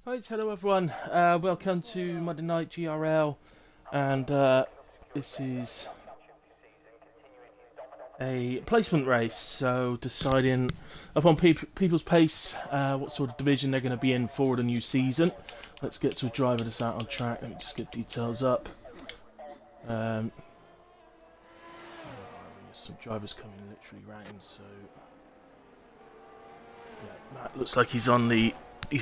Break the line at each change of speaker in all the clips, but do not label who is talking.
Right, hello everyone. Welcome to Monday Night GRL, and this is a placement race. So deciding upon people's pace, what sort of division they're going to be in for the new season. Let's get to a driver that's out on track. Let me just get details up. Some drivers coming literally round. So yeah, Matt looks like he's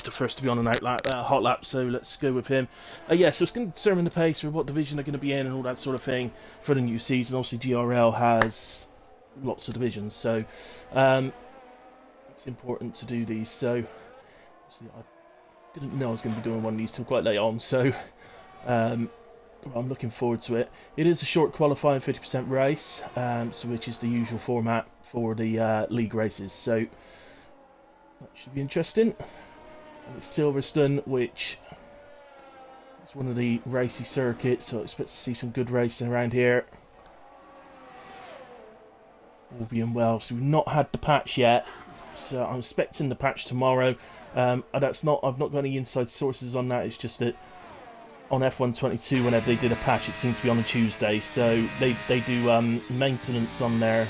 the first to be on an hot lap, so let's go with him. So it's going to determine the pace or what division they're going to be in and all that sort of thing for the new season. Obviously, GRL has lots of divisions, so it's important to do these. So, obviously, I didn't know I was going to be doing one of these till quite late on, so I'm looking forward to it. It is a short qualifying 50% race, so which is the usual format for the league races, so that should be interesting. And it's Silverstone, which is one of the racy circuits, so I expect to see some good racing around here. All being well. So we've not had the patch yet, so I'm expecting the patch tomorrow. I've not got any inside sources on that. It's just that on F122, whenever they did a patch, it seemed to be on a Tuesday. So they do maintenance on their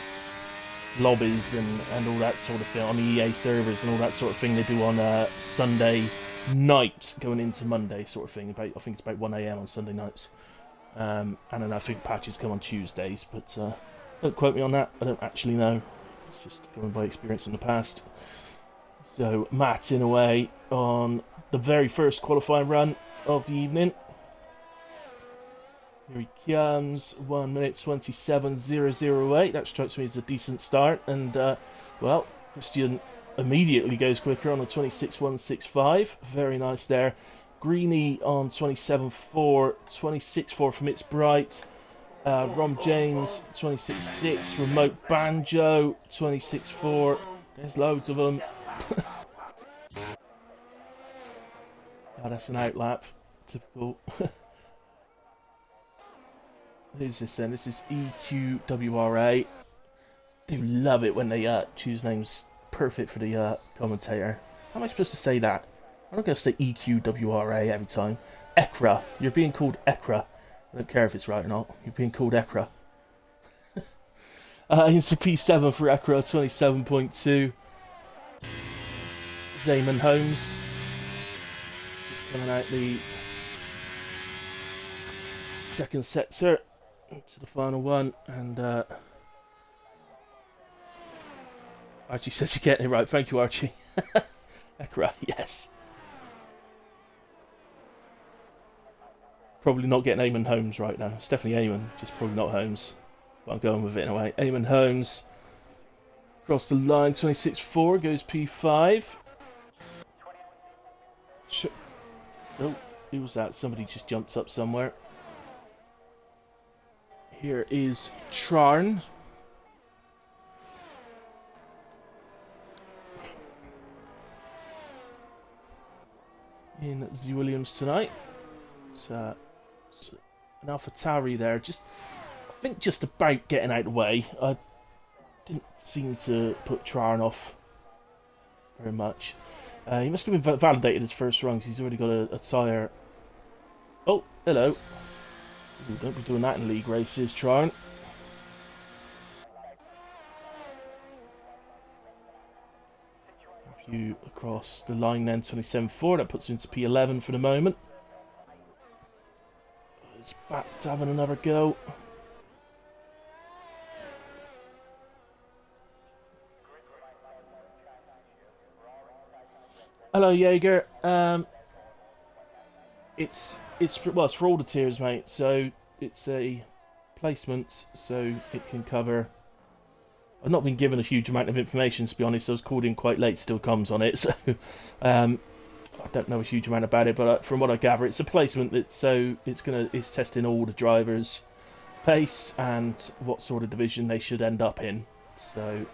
lobbies and all that sort of thing on the EA servers and all that sort of thing. They do on Sunday night going into Monday sort of thing. I think it's about 1 AM on Sunday nights, and then I think patches come on Tuesdays, but don't quote me on that. I don't actually know. It's just going by experience in the past. So Matt in a way on the very first qualifying run of the evening. Here he comes, 1 minute 27.008. That strikes me as a decent start. And, well, Christian immediately goes quicker on a 26.165. Very nice there. Greeny on 27.4, 26.4 from It's Bright. Rom James, 26.6. Remote Banjo, 26.4. There's loads of them. Oh, that's an outlap. Typical. Who's this then? This is EQWRA. They love it when they choose names perfect for the commentator. How am I supposed to say that? I'm not going to say EQWRA every time. Ekra. You're being called Ekra. I don't care if it's right or not. You're being called Ekra. Into P7 for Ekra, 27.2. Zayman Holmes. Just coming out the second sector to the final one, and Archie says you're getting it right. Thank you, Archie. Ekra, yes. Probably not getting Eamon Holmes right now. It's definitely Eamon, just probably not Holmes. But I'm going with it in a way. Eamon Holmes. Across the line, 26.4, goes P5. Oh, who was that? Somebody just jumped up somewhere. Here is Charn. In Z Williams tonight. It's an AlphaTauri there. I think just about getting out of the way. I didn't seem to put Charn off very much. He must have been validated his first run because he's already got a tyre. Oh, hello. Ooh, don't be doing that in league races, Charn. You across the line then, 27.4. That puts him into P11 for the moment. His Bat's having another go. Hello, Jaeger. It's for all the tiers, mate. So it's a placement, so it can cover. I've not been given a huge amount of information, to be honest. I was called in quite late, still comes on it, so I don't know a huge amount about it. But from what I gather, it's a placement it's testing all the drivers' pace and what sort of division they should end up in. So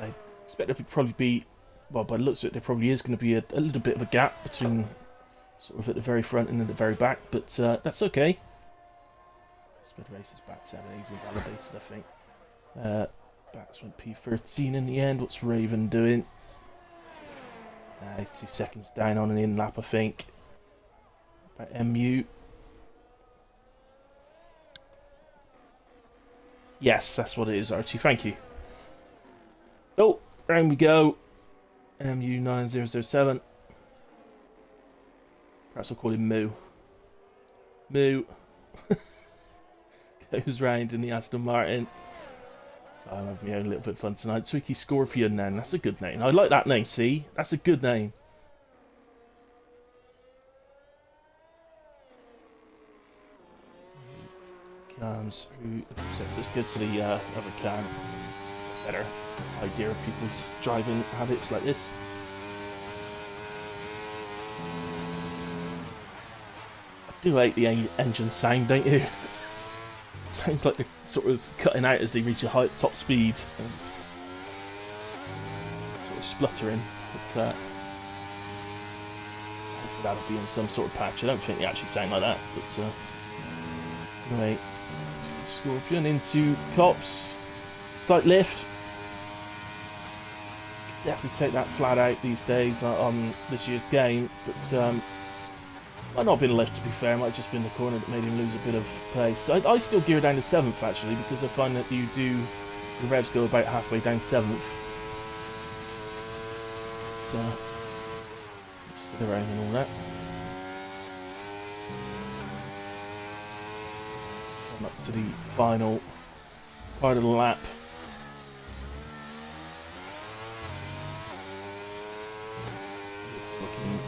I expect there would probably be, well, by the looks of it, there probably is going to be a little bit of a gap between sort of at the very front and at the very back, but that's okay. Speed races back 7, he's invalidated, I think. Bats went P13 in the end. What's Raven doing? 2 seconds down on an in lap, I think. About MU. Yes, that's what it is, Archie. Thank you. Oh, round we go. MU9007. Perhaps I'll call him Moo. Moo. Goes round in the Aston Martin. So I'm having my own little bit of fun tonight. Twiki Scorpion then. That's a good name. I like that name, see? That's a good name. Comes through. So let's go to the other cam. Better idea of people's driving habits like this. I do hate the engine sound, don't you? It sounds like they're sort of cutting out as they reach a high top speed. And it's sort of spluttering. But hopefully that'll be in some sort of patch. I don't think they actually sound like that. But anyway, Scorpion into Cops. Slight lift. Definitely take that flat out these days on this year's game, but might not have been a lift to be fair, might have just been the corner that made him lose a bit of pace. I still gear down to 7th actually, because I find that the revs go about halfway down 7th. So, stick around and all that. Come up to the final part of the lap.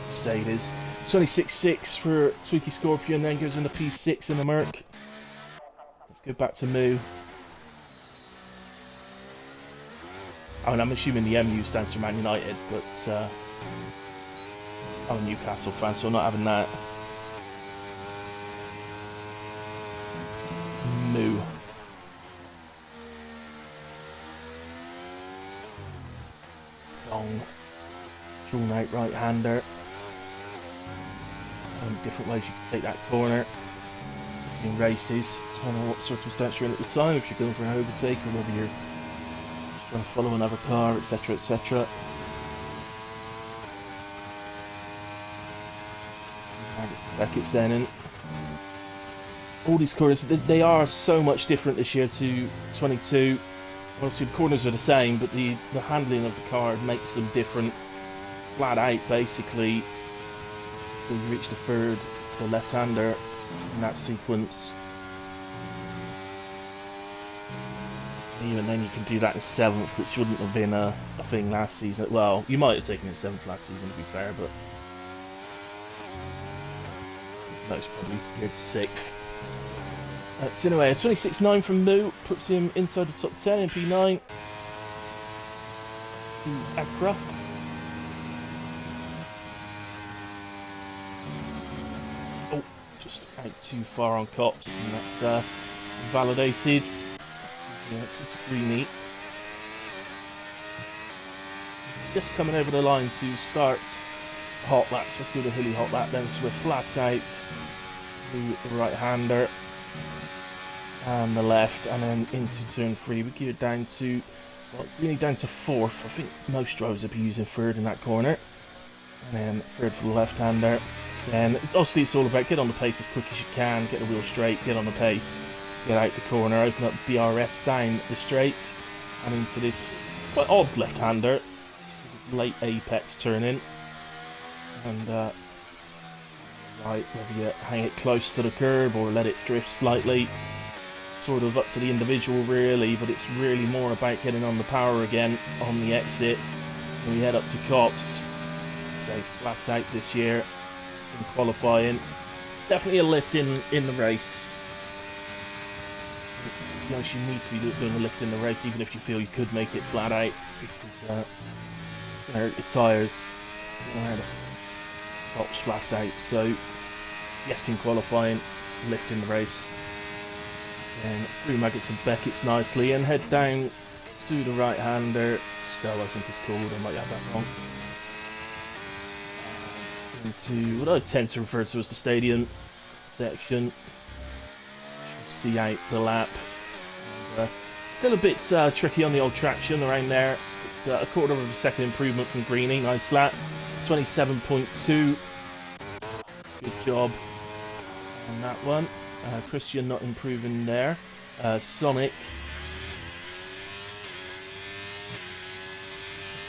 Mercedes. 26.6 for Twiki Scorpion, then goes into P6 in the Merc. Let's go back to Moo. I mean, I'm assuming the MU stands for Man United, but I'm a Newcastle fan, so I'm not having that. Moo. Long, drawn out right-hander. Different ways you can take that corner, particularly in races. Depending on what circumstance you're in at the time, if you're going for an overtake or whether you're just trying to follow another car, etc, etc. Beckett's then in. All these corners, they are so much different this year to 22. Obviously the corners are the same, but the handling of the car makes them different. Flat out, basically. So you reach the third, the left-hander in that sequence. Even then you can do that in 7th, which wouldn't have been a thing last season. Well, you might have taken it 7th last season to be fair, but most probably here to 6th. So anyway, a 26.9 from Moo puts him inside the top 10 in P9 to Accra. Just out too far on Cops, and that's validated. Yeah, let's go to Greenie. Just coming over the line to start hot laps. Let's go to hilly hot lap then. So we're flat out to the right-hander and the left, and then into turn 3. We geared down to, well, Greenie down to 4th. I think most drivers would be using 3rd in that corner, and then 3rd for the left-hander. And obviously it's all about get on the pace as quick as you can, get the wheel straight, get on the pace, get out the corner, open up DRS down the straight, and into this quite odd left-hander, late apex turning, and right, whether you hang it close to the curb or let it drift slightly, sort of up to the individual really, but it's really more about getting on the power again on the exit. When we head up to Cops, say flat out this year. In qualifying, definitely a lift in the race. To be honest, you need to be doing a lift in the race, even if you feel you could make it flat out, because it's gonna hurt your tyres. Cops flat out. So yes, in qualifying, lift in the race. Then through Maggots and Beckett's nicely, and head down to the right-hander. Stell, I think it's called. I might have that wrong. Into what I tend to refer to as the stadium section. We'll see out the lap. And, still a bit tricky on the old traction around there. It's a quarter of a second improvement from Greeny. Nice lap. 27.2. Good job on that one. Christian not improving there. Sonic.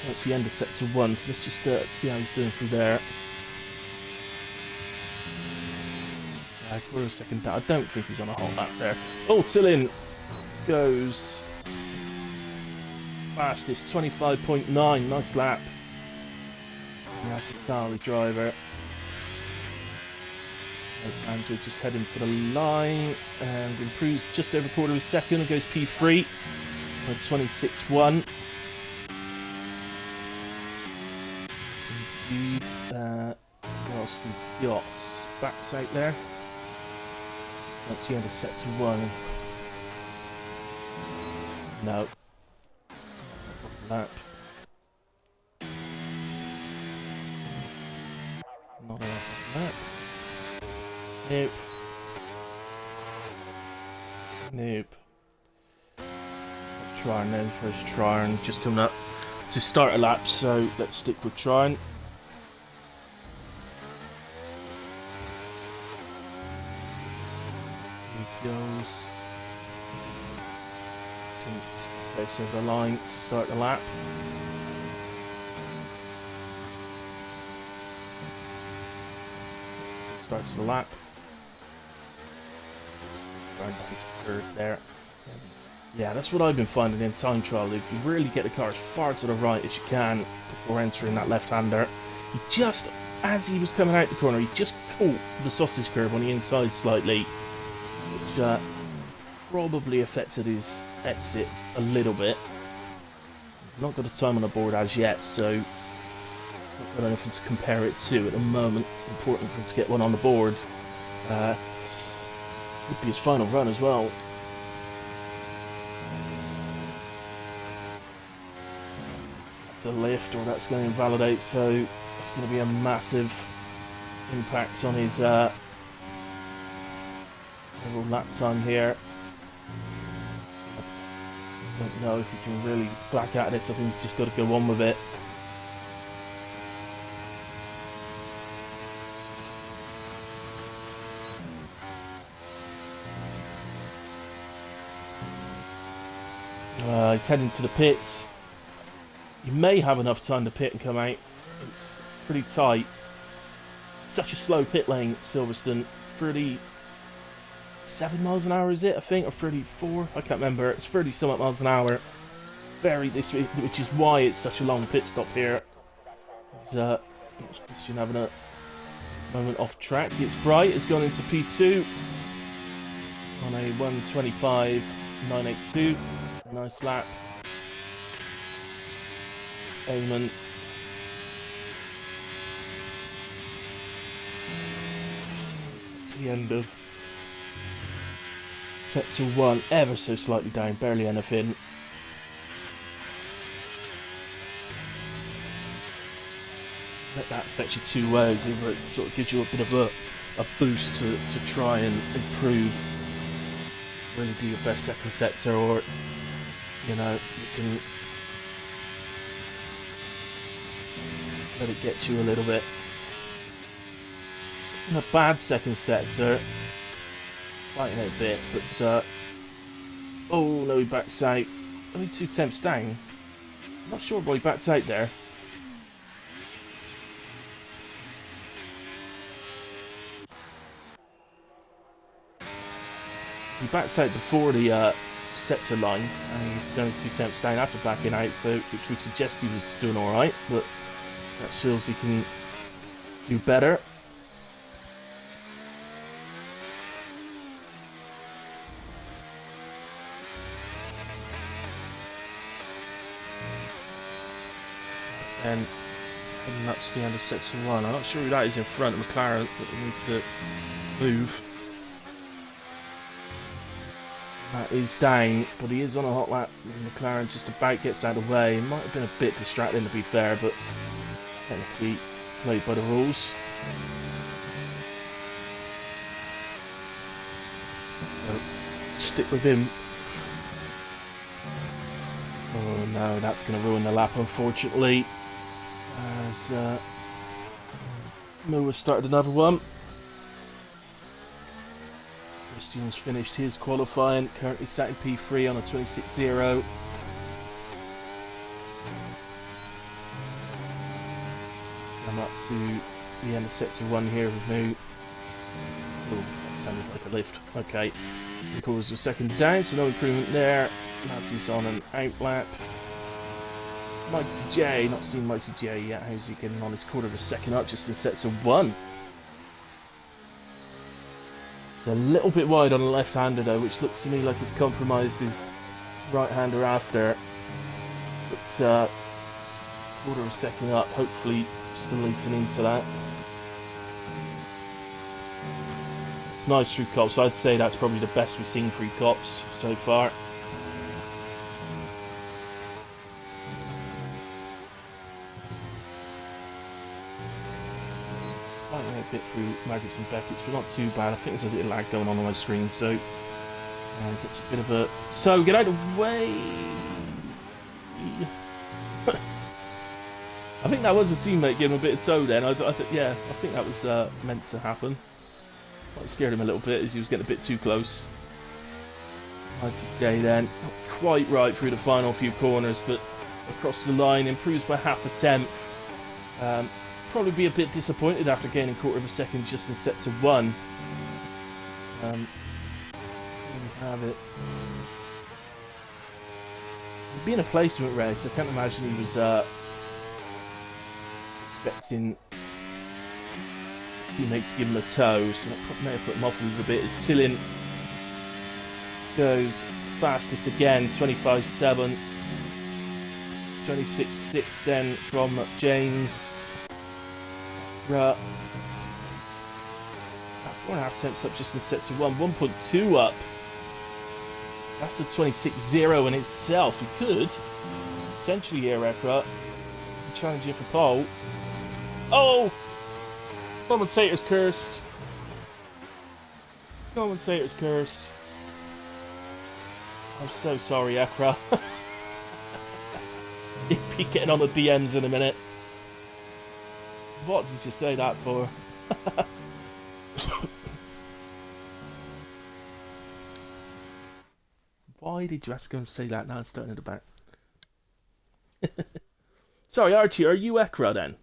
That's the end of sector 1, so let's just see how he's doing through there. Quarter of a second down. I don't think he's on a hot lap there. Oh, Tillin goes fastest, 25.9. Nice lap. The AlphaTauri driver. Andrew just heading for the line and improves just over a quarter of a second and goes P3 at 26.1. Indeed. What else we got? Backs out there. Got to the end of sector 1. No. Lap. Not a lap. Nope. Nope. Trying then, first trying, just coming up to start a lap, so let's stick with trying. Here he goes. Place over the line to start the lap. Starts the lap. Trying down his curve there. Yeah, that's what I've been finding in time trial. You really get the car as far to the right as you can before entering that left-hander. He just, as he was coming out the corner, he just caught the sausage curve on the inside slightly, which probably affected his exit a little bit. He's not got a time on the board as yet, so not got anything to compare it to at the moment. Important for him to get one on the board. Would be his final run as well. That's a lift, or that's going to invalidate, so it's going to be a massive impact on his overall lap time here. I don't know if he can really back out of this. I think he's just got to go on with it. He's heading to the pits. You may have enough time to pit and come out. It's pretty tight. Such a slow pit lane, Silverstone. 37 miles an hour is it, I think, or 34? I can't remember. It's 30-something miles an hour. Which is why it's such a long pit stop here. That's Christian having a moment off track. It's Bright has gone into P2 on a 1:25.982. Nice lap. It's Eamon. To the end of sector 1, ever so slightly down, barely anything. Let that affect you two ways. Either it sort of gives you a bit of a boost to try and improve, really do your best second sector, or you know, you can let it get you a little bit. In a bad second sector, fighting it a bit, but oh no, he backs out. Only 2 temps down. I'm not sure why he backed out there. He backed out before the sector line, and he's only 2 temps down after backing out, so which would suggest he was doing alright, but that shows he can do better. And that's the end of sector 1. I'm not sure who that is in front of McLaren, but we need to move. That is down, but he is on a hot lap. McLaren just about gets out of the way. It might have been a bit distracting, to be fair, but technically played by the rules. So stick with him. Oh. Oh no, that's going to ruin the lap, unfortunately. As Moore started another one. Christian's finished his qualifying, currently sat in P3 on a 26.0. I'm up to the end of sets of one here with Moo. Oh, that sounded like a lift. Okay. Records a second down, so no improvement there. Labs is on an out lap. Mighty J, not seen Mighty J yet. How's he getting on? His quarter of a second up just in sets of one. It's a little bit wide on the left-hander though, which looks to me like he's compromised his right-hander after. But quarter of a second up, hopefully still eating into that. It's nice through cops. I'd say that's probably the best we've seen through cops so far. Fighting a bit through Maggots and Beckett's, but not too bad. I think there's a little lag going on my screen, so gets a bit of a... So, get out of the way! I think that was a teammate giving him a bit of toe then. Yeah, I think that was meant to happen. Might scared him a little bit as he was getting a bit too close. Mighty J then, not quite right through the final few corners, but across the line, improves by half a tenth. Probably be a bit disappointed after gaining quarter of a second just in sets of one. There we have it. Being a placement race, I can't imagine he was expecting teammate to give him a toe, so that may have put him off a little bit. As Tillin goes fastest again, 25.7, 26.6 then from James. 4.5 tenths up just in sets of one, 1.2 up. That's a 26.0 in itself. He could potentially hear Ekra challenging for pole. Oh! Commentator's curse. Commentator's curse. I'm so sorry, Ekra. He'll be getting on the DMs in a minute. What did you say that for? Why did you have to go and say that? Now it's starting at the back. Sorry, Archie, are you Ekra then?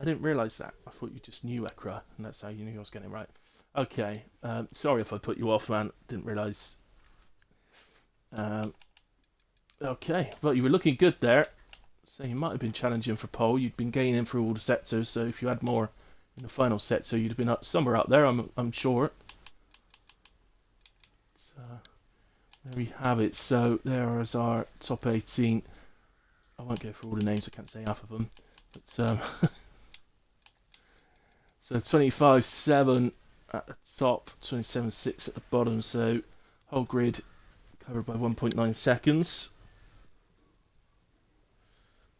I didn't realise that. I thought you just knew Ekra, and that's how you knew I was getting it right. Okay, sorry if I put you off, man. Didn't realise. Okay, well, you were looking good there. So you might have been challenging for pole. You'd been gaining through all the sectors, so if you had more in the final sector, you'd have been up somewhere up there, I'm sure. So, there we have it. So there is our top 18. I won't go through all the names, I can't say half of them. But so 25.7 at the top, 27.6 at the bottom, so whole grid covered by 1.9 seconds.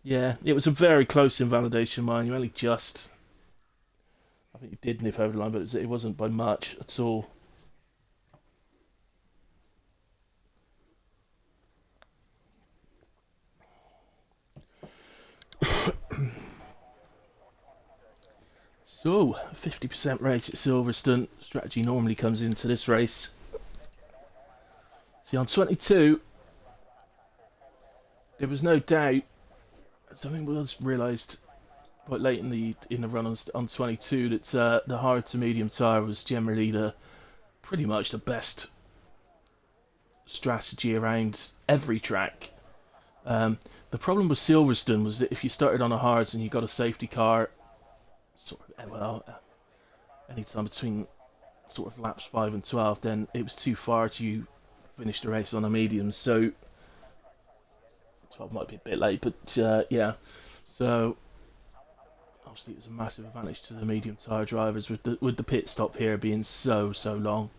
Yeah, it was a very close invalidation, mine. You only just... I think you did nip over the line, but it wasn't by much at all. So, 50% race at Silverstone. Strategy normally comes into this race. See, on 22, there was no doubt. Something was realised quite late in the run on 22 that the hard to medium tyre was generally pretty much the best strategy around every track. The problem with Silverstone was that if you started on a hards and you got a safety car, anytime between sort of laps 5 and 12, then it was too far to finish the race on a medium. So 12 might be a bit late, but yeah. So obviously it was a massive advantage to the medium tyre drivers with the pit stop here being so long.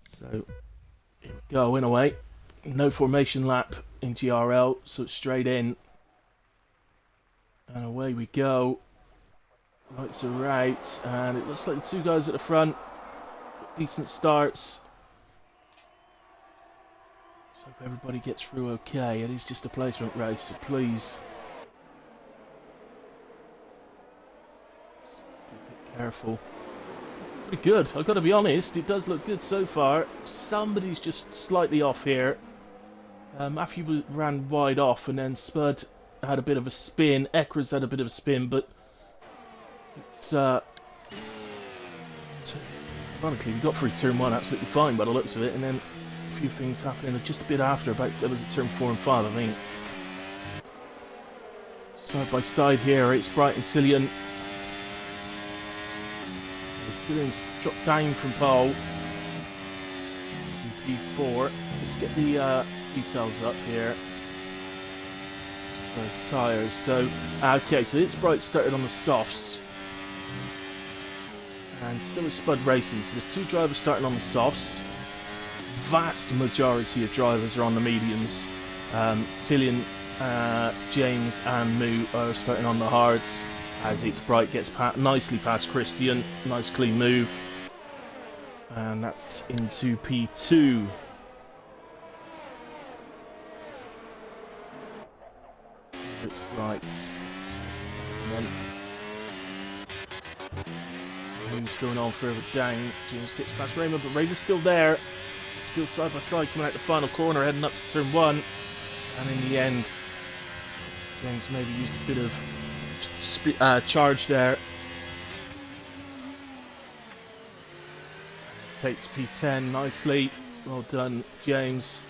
So here we go, in away. No formation lap in GRL, so it's straight in. And away we go. Lights are out, and it looks like the two guys at the front got decent starts. So hope everybody gets through okay. It is just a placement race, so please be a bit careful. Pretty good, I've got to be honest. It does look good so far. Somebody's just slightly off here. Matthew ran wide off, and then Spud had a bit of a spin. Ekras had a bit of a spin, but it's ironically, we got through turn 1 absolutely fine by the looks of it, and then a few things happening just a bit after. About that was at turn 4 and 5, I think. Side by side here, it's Bright and Tillian. Tillian's dropped down from pole. P4. Let's get the details up here. So tyres. So okay, so it's Bright started on the softs. And so is Spud Racing. So the two drivers starting on the softs. Vast majority of drivers are on the mediums. Tillian, James and Moo are starting on the hards. As it's Bright gets nicely past Christian. Nice clean move. And that's into P2. It's Bright. And then who's going on further down? James gets past Raymond, but Raymond's still there. Still side by side coming out the final corner, heading up to turn 1. And in the end, James maybe used a bit of charge there. Takes P10 nicely. Well done, James.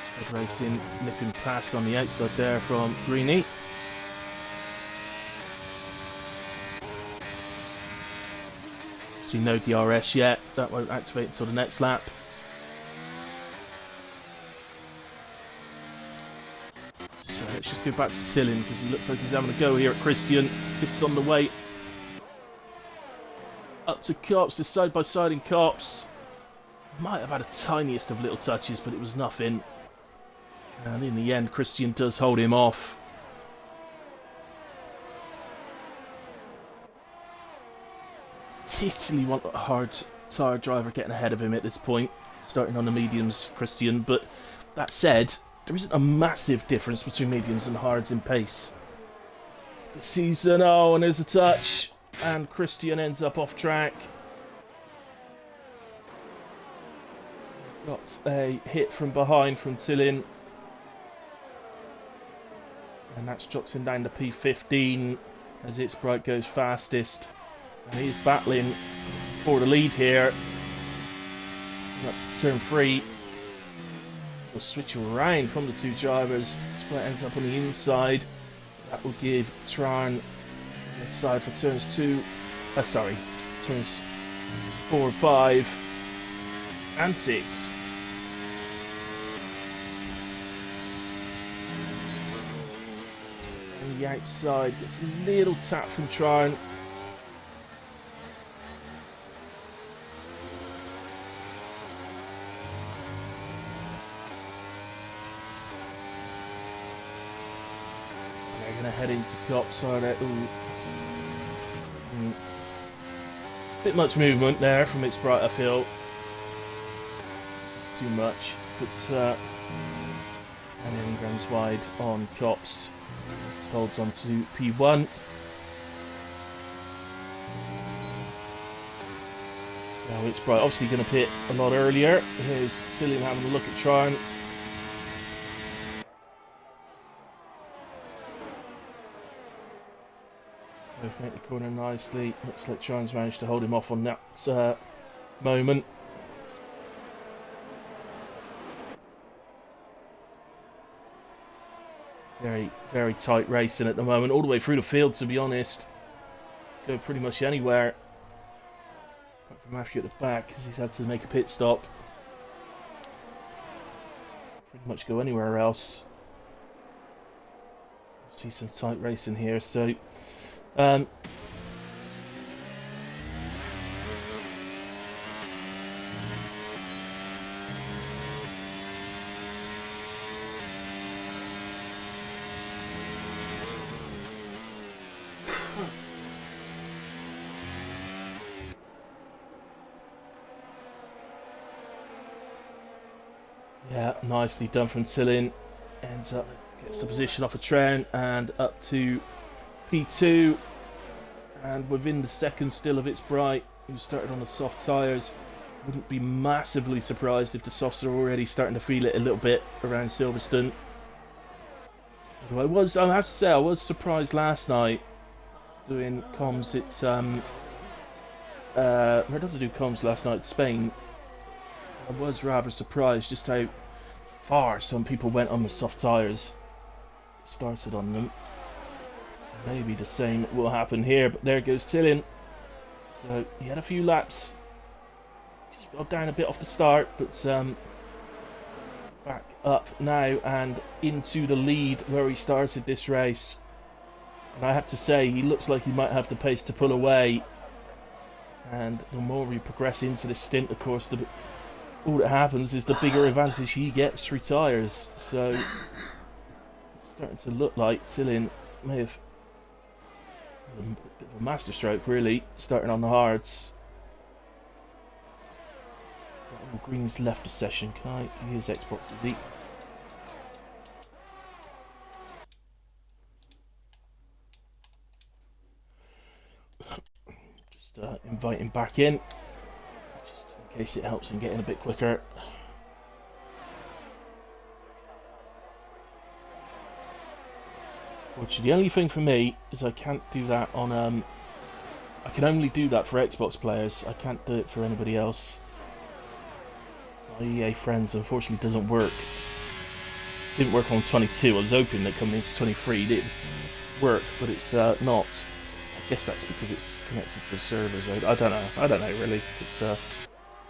Spud Racing nipping past on the outside there from Greeny. See no DRS yet. That won't activate until the next lap. So let's just go back to Tillian because he looks like he's having a go here at Christian. This is on the way up to Cops, to side by side in Cops. Might have had a tiniest of little touches, but it was nothing. And in the end, Christian does hold him off. Particularly want a hard tyre driver getting ahead of him at this point, starting on the mediums, Christian. But that said, there isn't a massive difference between mediums and hards in pace this season. Oh, and there's a touch, and Christian ends up off track. Got a hit from behind from Tillian, and that's dropped him down to P15 as it's Bright goes fastest. And he's battling for the lead here. That's turn 3. We'll switch around from the two drivers. Sprite ends up on the inside. That will give Tran the side for turns 4 and 5 and 6. And the outside gets a little tap from Tran. Head into Cops, are they? Bit much movement there from its Bright, I feel. Too much, but and then he runs wide on Cops. Just holds on to P1. So it's Bright, obviously going to pit a lot earlier. Here's Tillian having a look at Tran. Both make the corner nicely. Looks like Tran's managed to hold him off on that moment. Very, very tight racing at the moment. All the way through the field, to be honest. Go pretty much anywhere. Apart from Matthew at the back, because he's had to make a pit stop. Pretty much go anywhere else. See some tight racing here, so... Yeah, nicely done from Tillin. Ends up, gets the position off a Trent and up to P2. And within the second still of It's Bright, who started on the soft tyres. Wouldn't be massively surprised if the softs are already starting to feel it a little bit around Silverstone. I have to say, I was surprised last night doing comms. It's I had to do comms last night in Spain. I was rather surprised just how far some people went on the soft tyres. Started on them. So maybe the same will happen here, but there goes Tillin. So he had a few laps. Just fell down a bit off the start, but back up now and into the lead where he started this race. And I have to say, he looks like he might have the pace to pull away. And the more we progress into this stint, of course, all that happens is the bigger advantage he gets through tyres. So it's starting to look like Tillin may have a bit of a masterstroke, really, starting on the hards. So Green's left the session. Can I? He is Xbox, is he? Just invite him back in, just in case it helps him get in a bit quicker. Fortunately, the only thing for me is I can't do that on I can only do that for Xbox players. I can't do it for anybody else. My EA friends, unfortunately, doesn't work. Didn't work on 22. I was hoping that coming into 23 it did work, but it's not. I guess that's because it's connected to the servers. I don't know. I don't know really. But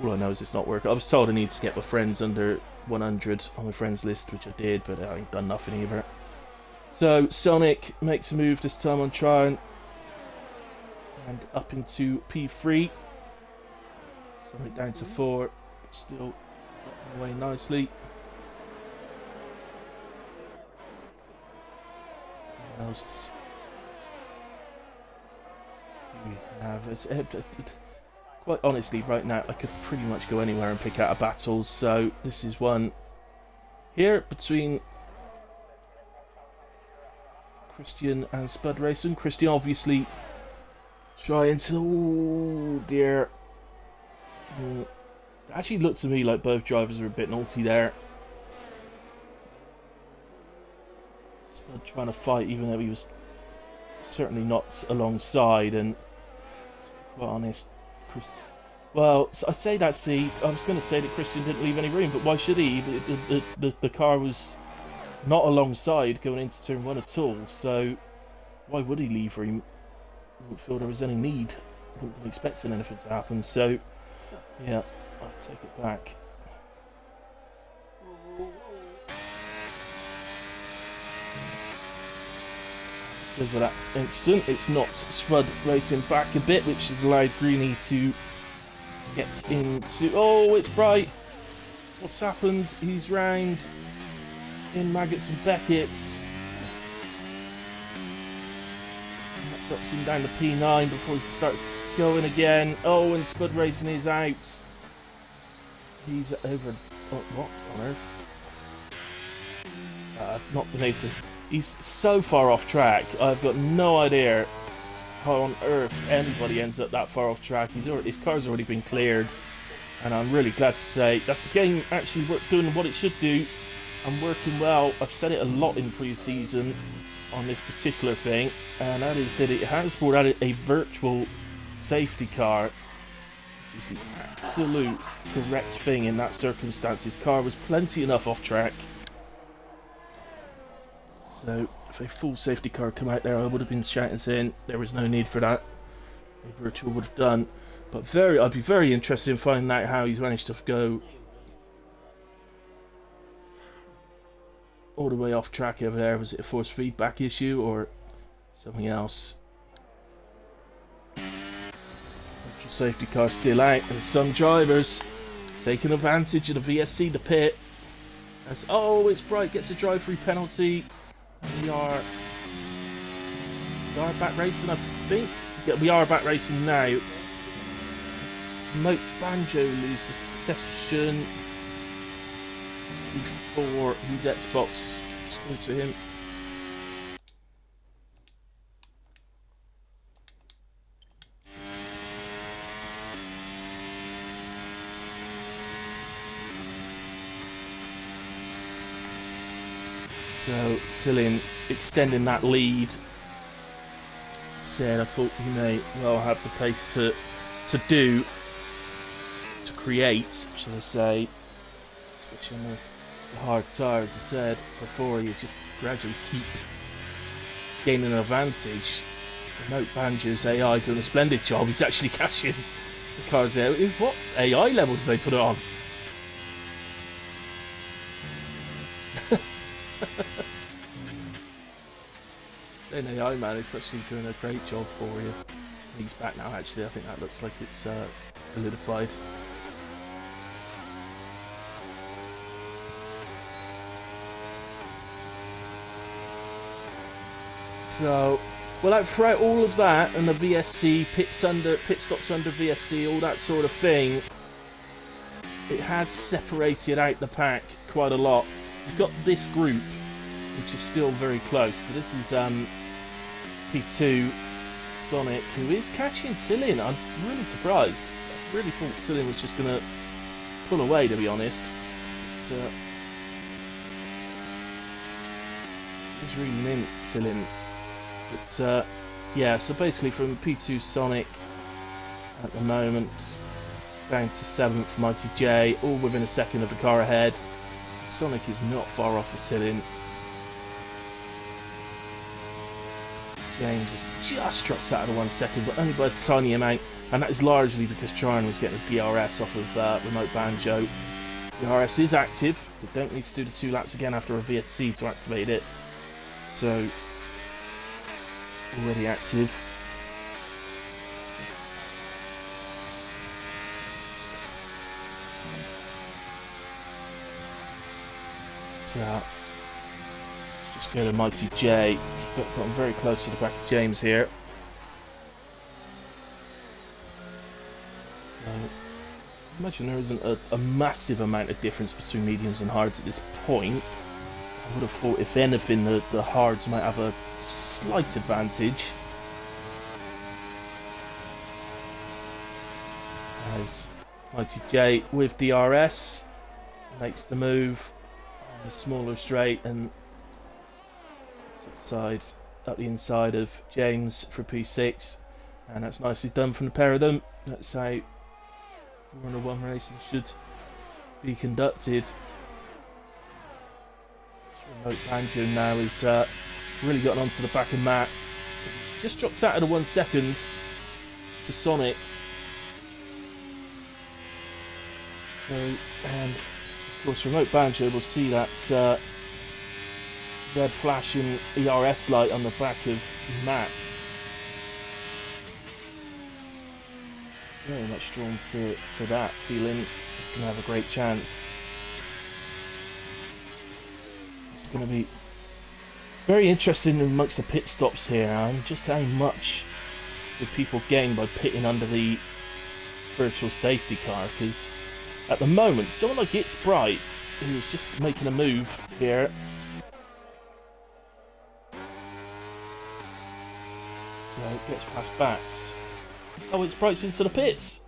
all I know is it's not working. I was told I need to get my friends under 100 on my friends list, which I did, but I ain't done nothing either. So Sonic makes a move this time on Tryon and up into P3. Sonic down to 4, still getting away nicely. What else do we have? Quite honestly, right now I could pretty much go anywhere and pick out a battle. So this is one here between Christian and Spud Racing. Christian obviously trying to... Oh dear. It actually looked to me like both drivers were a bit naughty there. Spud trying to fight even though he was certainly not alongside, and to be quite honest, well, I'd say that, see, I was going to say that Christian didn't leave any room, but why should he? The car was not alongside going into turn 1 at all, so why would he leave room? I didn't feel there was any need. I wasn't expecting anything to happen, so yeah, I'll take it back. Because of that incident, it's knocked Spud Racing back a bit, which has allowed Greeny to get into... Oh, it's Bright! What's happened? He's round in Maggots and Beckett's. That drops him down to P9 before he starts going again. Oh, and Spud Racing is out. He's over... Oh, what on earth? Not been able to... He's so far off track, I've got no idea how on earth anybody ends up that far off track. His car's already been cleared, and I'm really glad to say that's the game actually doing what it should do and working well. I've said it a lot in pre-season on this particular thing, and that is that it has brought out a virtual safety car, which is the absolute correct thing in that circumstance. His car was plenty enough off track. So, if a full safety car come out there, I would have been shouting saying there was no need for that. A virtual would have done. But I'd be very interested in finding out how he's managed to go all the way off track over there. Was it a force feedback issue or something else? Virtual safety car still out, and some drivers taking advantage of the VSC to pit. As, oh, it's Bright gets a drive-through penalty. We are back racing, I think. Yeah, we are back racing now. Moat Banjo lose the session. before his Xbox. Let's go to him. So Tillin extending that lead. Said I thought he may well have the pace to create, should I say, especially on the hard tyres. As I said before, you just gradually keep gaining an advantage. Remote Banjo's AI doing a splendid job. He's actually catching the cars there. What AI level did they put it on? An AI man is actually doing a great job for you. He's back now, actually. I think that looks like it's solidified. So, well, throughout all of that and the VSC, pit stops under VSC, all that sort of thing, it has separated out the pack quite a lot. You've got this group, which is still very close. So this is P2 Sonic, who is catching Tillin. I'm really surprised. I really thought Tillin was just going to pull away, to be honest. He's really mint, Tillin. But yeah, so basically from P2 Sonic at the moment down to 7th Mighty J, all within a second of the car ahead. Sonic is not far off of Tillin. James has just dropped out of the 1 second, but only by a tiny amount, and that is largely because Tryon was getting a DRS off of Remote Banjo. DRS is active, but don't need to do the 2 laps again after a VSC to activate it. So, already active. So, just go to Mighty J. Gotten very close to the back of James here. So, I imagine there isn't a massive amount of difference between mediums and hards at this point. I would have thought, if anything, the hards might have a slight advantage. As Mighty J with DRS makes the move on a smaller straight and up the inside of James for P6, and that's nicely done from the pair of them. That's how Formula 1 racing should be conducted. Remote Banjo now is really gotten onto the back of Matt. He's just dropped out of the 1 second to Sonic. So, and of course Remote Banjo will see that red flashing ERS light on the back of Matt. Very much drawn to that, feeling he's going to have a great chance. It's going to be very interesting amongst the pit stops here, and just how much would people gain by pitting under the virtual safety car, because at the moment someone like It's Bright, who is just making a move here, so gets past Bats. Oh, It's Bright's into the pits.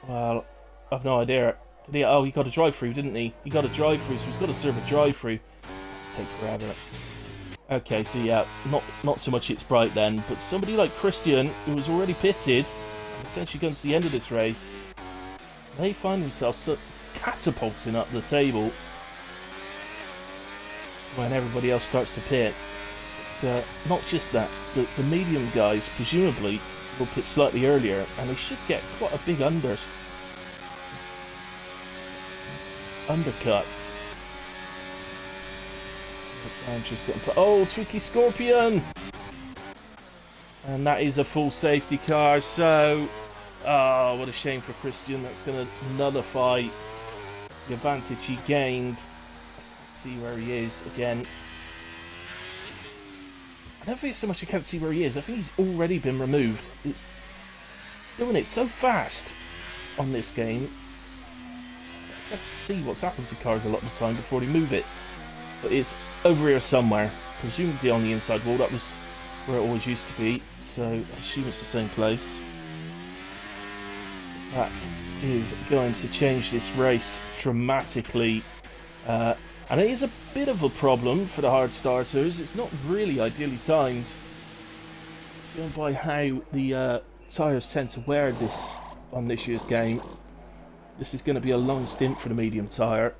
Well, I've no idea. Did he? Oh, he got a drive-through, didn't he? He got a drive-through, so he's got to serve a drive-through. Take forever. Okay, so yeah, not so much It's Bright then, but somebody like Christian, who was already pitted, and essentially going to the end of this race, they find themselves catapulting up the table when everybody else starts to pit. But not just that, the medium guys presumably will pit slightly earlier, and they should get quite a big undercuts. Oh, Tricky Scorpion! And that is a full safety car, so... Oh, what a shame for Christian. That's going to nullify the advantage he gained. I can't see where he is again. I don't think it's so much I can't see where he is. I think he's already been removed. It's doing it so fast. on this game. I get to see what's happened to cars a lot of the time before they move it. But it's over here somewhere, presumably on the inside wall. That was where it always used to be, so I assume it's the same place. That is going to change this race dramatically, and it is a bit of a problem for the hard starters. It's not really ideally timed, going by how the tyres tend to wear this on this year's game. This is going to be a long stint for the medium tyre.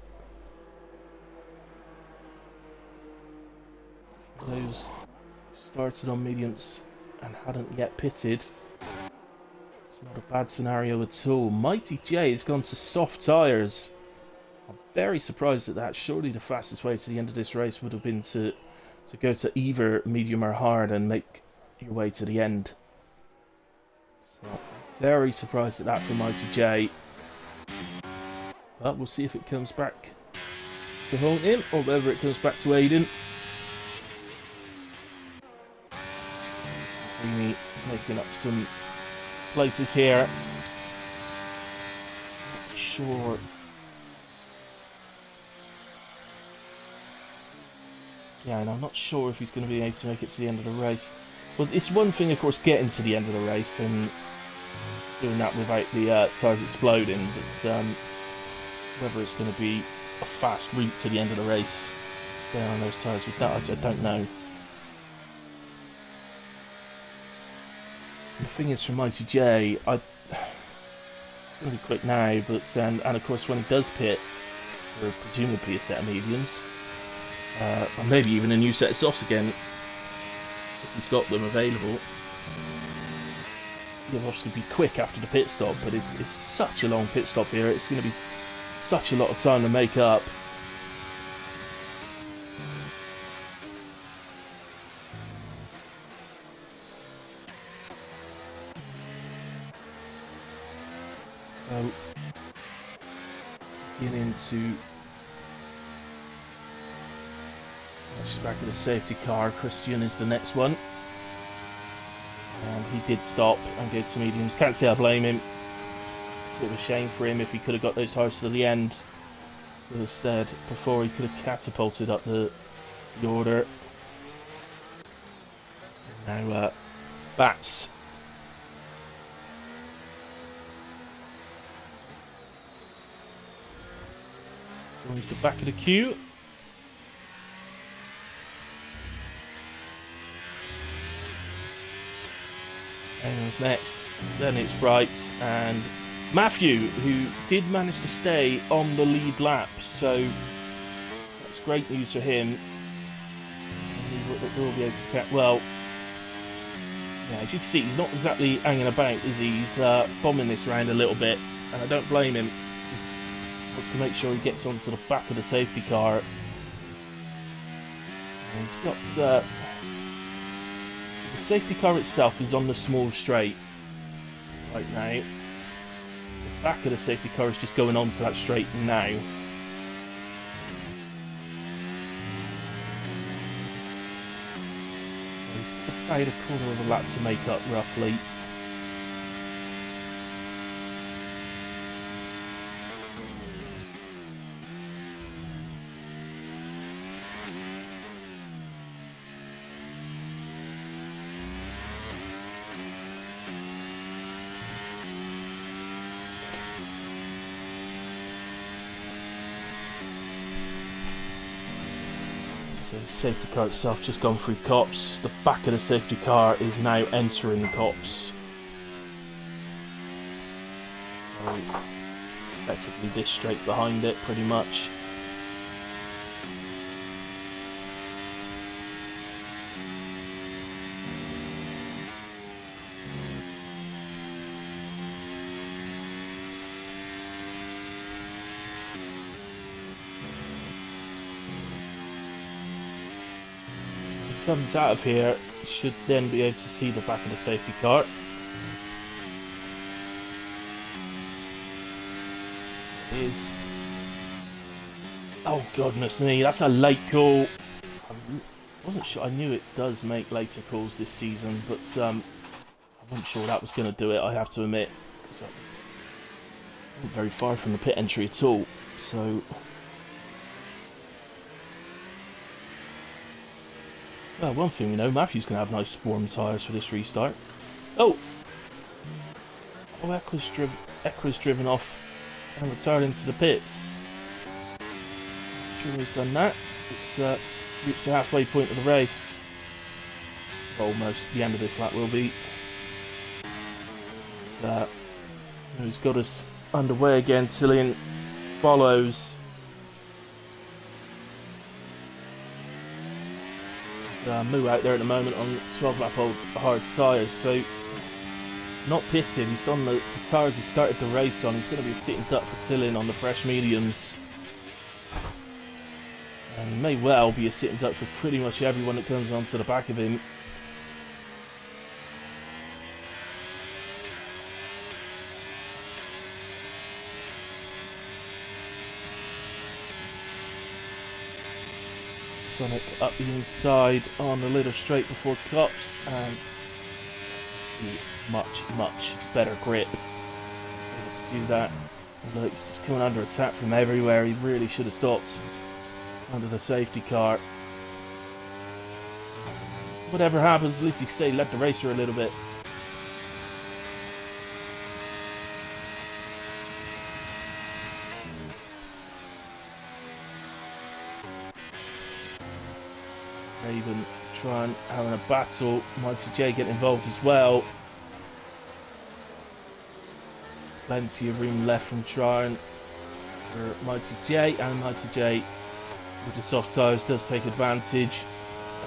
For those who started on mediums and hadn't yet pitted, it's not a bad scenario at all. Mighty J has gone to soft tyres. I'm very surprised at that. Surely the fastest way to the end of this race would have been to go to either medium or hard and make your way to the end. So very surprised at that for Mighty J. But we'll see if it comes back to haunt him or whether it comes back to Aiden. Really making up some places here. Not sure. Yeah, and I'm not sure if he's going to be able to make it to the end of the race. Well, it's one thing, of course, getting to the end of the race and doing that without the tyres exploding, but whether it's going to be a fast route to the end of the race, staying on those tyres with that, I don't know. The thing is, for Mighty J, it's going to be quick now, but and of course when he does pit, for presumably a set of mediums, or maybe even a new set of softs again, if he's got them available, he'll obviously be quick after the pit stop, but it's such a long pit stop here, it's going to be such a lot of time to make up. So, beginning to just back of the safety car. Christian is the next one, and he did stop and go to mediums. Can't say I blame him. Bit of a shame for him if he could have got those hires to the end. But instead, before he could have catapulted up the order. Now, Bats. Joins the back of the queue. Anyone's next. Then it's Bright and Matthew, who did manage to stay on the lead lap, so that's great news for him. He will be able to catch. Well, yeah, as you can see, he's not exactly hanging about, is he? He's bombing this round a little bit, and I don't blame him. He wants to make sure he gets onto the back of the safety car. And he's got the safety car itself is on the small straight right now. The back of the safety car is just going onto that straight now. So he's about a quarter of a lap to make up, roughly. So the safety car itself just gone through cops. The back of the safety car is now entering cops. So effectively this straight behind it, pretty much. Comes out of here, you should then be able to see the back of the safety car. It is. Oh goodness me, that's a late call. I wasn't sure. I knew it does make later calls this season, but I wasn't sure that was going to do it, I have to admit, because that was Not very far from the pit entry at all, so... Well, one thing we know, Matthew's going to have nice warm tyres for this restart. Oh! Oh, Equa's driven off and retired into the pits. Sure he's done that. It's reached the halfway point of the race. Almost the end of this lap will be. He's got us underway again. Cillian follows. Moo out there at the moment on 12-lap old hard tyres, so not pitted. He's on the tyres he started the race on. He's going to be a sitting duck for Cillian on the fresh mediums. And may well be a sitting duck for pretty much everyone that comes onto the back of him. Sonic up the inside on the little straight before cups, and much better grip. So let's do that. Look, he's just coming under attack from everywhere. He really should have stopped under the safety car. Whatever happens, at least you say let the racer a little bit. Raven trying having a battle. Mighty J getting involved as well. Plenty of room left from trying for Mighty J, and Mighty J with the soft tyres does take advantage.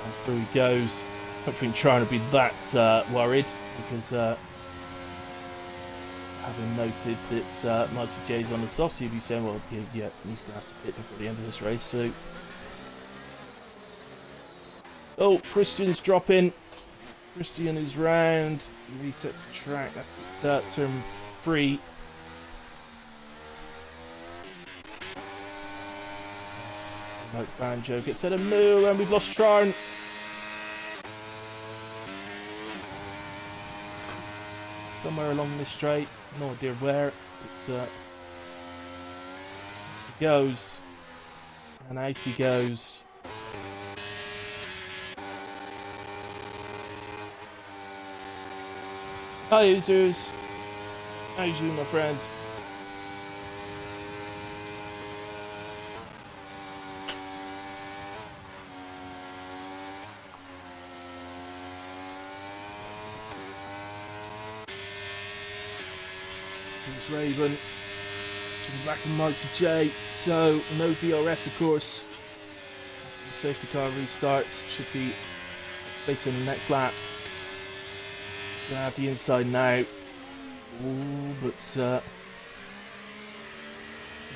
And through he goes. I don't think trying to be that worried, because having noted that Mighty J's on the softs, he'd be saying, well, yeah, he's going to have to pit before the end of this race. So. Oh, Christian's dropping. Christian is round. He resets the track. That's turn 3. Like Banjo gets at a moo, and we've lost Tron. Somewhere along this straight. No idea where. He goes. And out he goes. Hi users, how's you my friend? Here's Raven, should be back in Mighty J, so no DRS of course. The safety car restarts, should be expected in the next lap. Gonna have the inside now. Ooh, but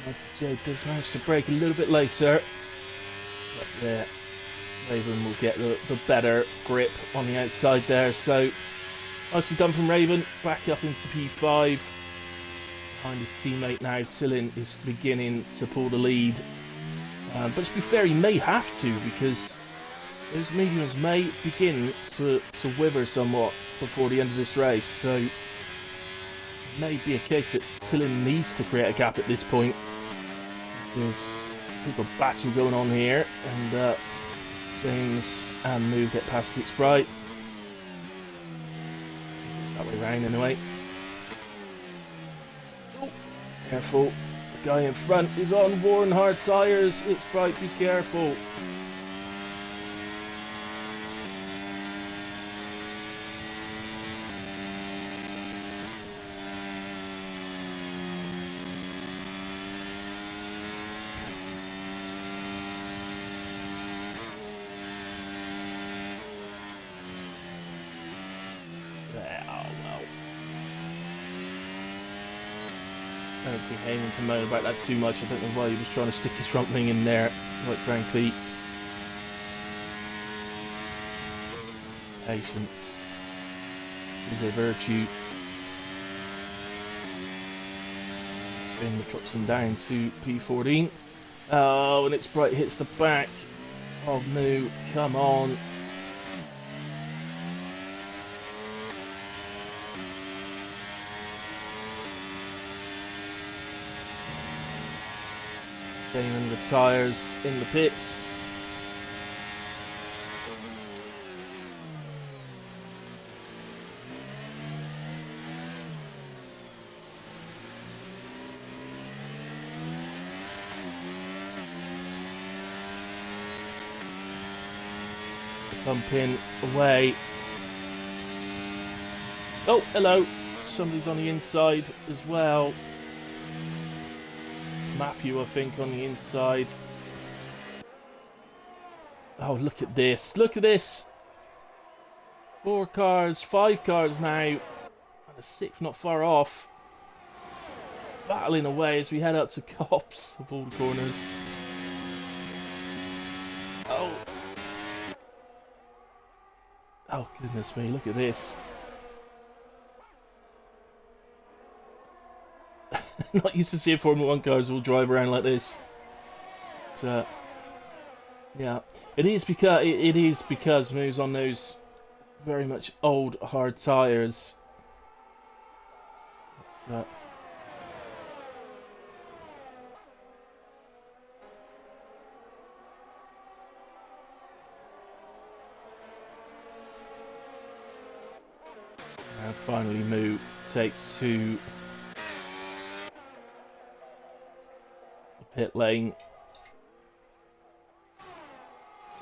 Mighty J does manage to brake a little bit later. But yeah, Raven will get the better grip on the outside there. So nicely done from Raven. Back up into P5. Behind his teammate now, Cillian is beginning to pull the lead. But to be fair, he may have to, because those mediums may begin to wither somewhat before the end of this race, so it may be a case that Cillian needs to create a gap at this point. There's a bit of a battle going on here, and James and Moo get past its bright. It's that way round anyway. Oh, careful. The guy in front is on worn hard tyres. It's bright, be careful. I don't think Heyman can moan about that too much. I don't know why he was trying to stick his front wing in there, quite frankly. Patience is a virtue. Spin drops him down to P14. Oh, and it's bright, hits the back of Moo. Come on. Changing the tyres in the pits. Pumping away. Oh, hello. Somebody's on the inside as well. It's Matthew, I think, on the inside. Oh, look at this. Look at this. 4 cars, 5 cars now. And a 6th not far off. Battling away as we head out to Cops of all the corners. Oh. Oh, goodness me. Look at this. Not used to seeing Formula 1 cars all drive around like this. So, yeah, it is because Moo's on those very much old hard tyres. So, and finally, Moo takes to pit lane.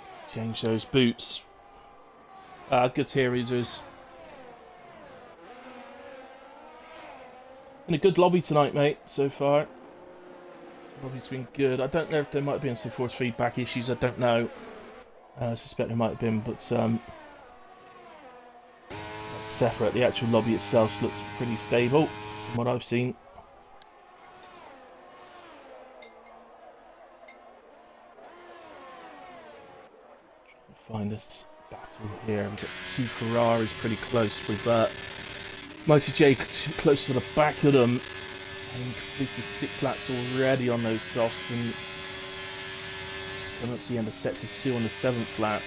Let's change those boots. Good here, users. Been a good lobby tonight, mate, so far. Lobby's been good. I don't know if there might have been some force feedback issues, I don't know. I suspect there might have been, but separate. The actual lobby itself looks pretty stable from what I've seen. Find this battle here. We've got 2 Ferraris pretty close with Mighty J close to the back of them, and completed 6 laps already on those softs, and just coming up to the end of sector 2 on the 7th lap.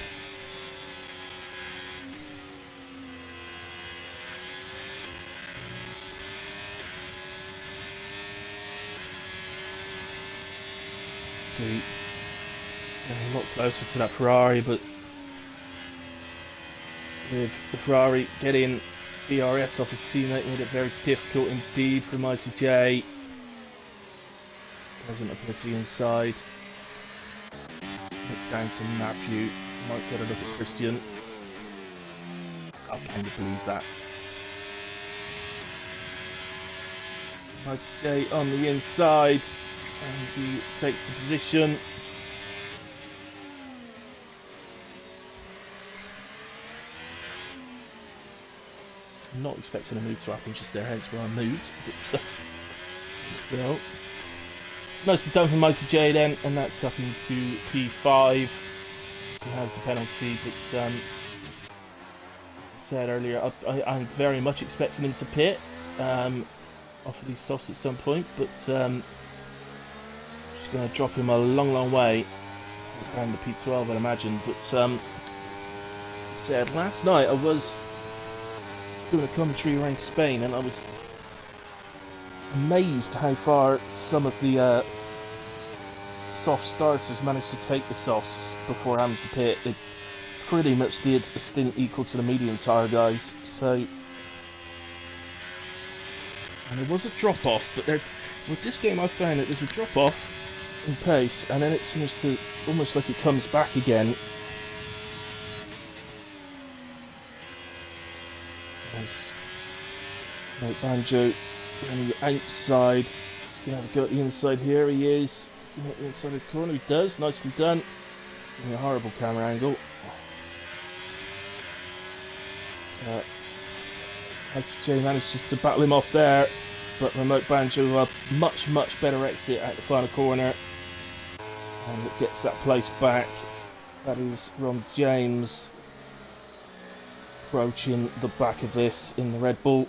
So a lot closer to that Ferrari, but with the Ferrari getting DRS off his teammate made it very difficult indeed for Mighty J. Doesn't appear to the inside. Look down to Matthew. Might get a look at Christian. I can't believe that. Mighty J on the inside, and he takes the position. I'm not expecting a move to happen just there, hence why I moved. But, well, nicely done for Mighty J then, and that's up into P5. So he has the penalty, but as I said earlier, I'm very much expecting him to pit off of these softs at some point, but just going to drop him a long, long way down the P12, I'd imagine. But as I said, last night I was doing a commentary around Spain, and I was amazed how far some of the soft starters managed to take the softs before having to pit. They pretty much did a stint equal to the medium tyre guys. So, and there was a drop off, but with this game I found that there's a drop off in pace, and then it seems to almost like it comes back again. As Banjo on the outside, he's going to have a go at the inside here. He is. Does he make the inside of the corner? He does. Nicely done. It's giving me a horrible camera angle. So, Mighty J manages to battle him off there, but Remote Banjo a much, much better exit at the final corner, and it gets that place back. That is Ron James approaching the back of this in the Red Bull.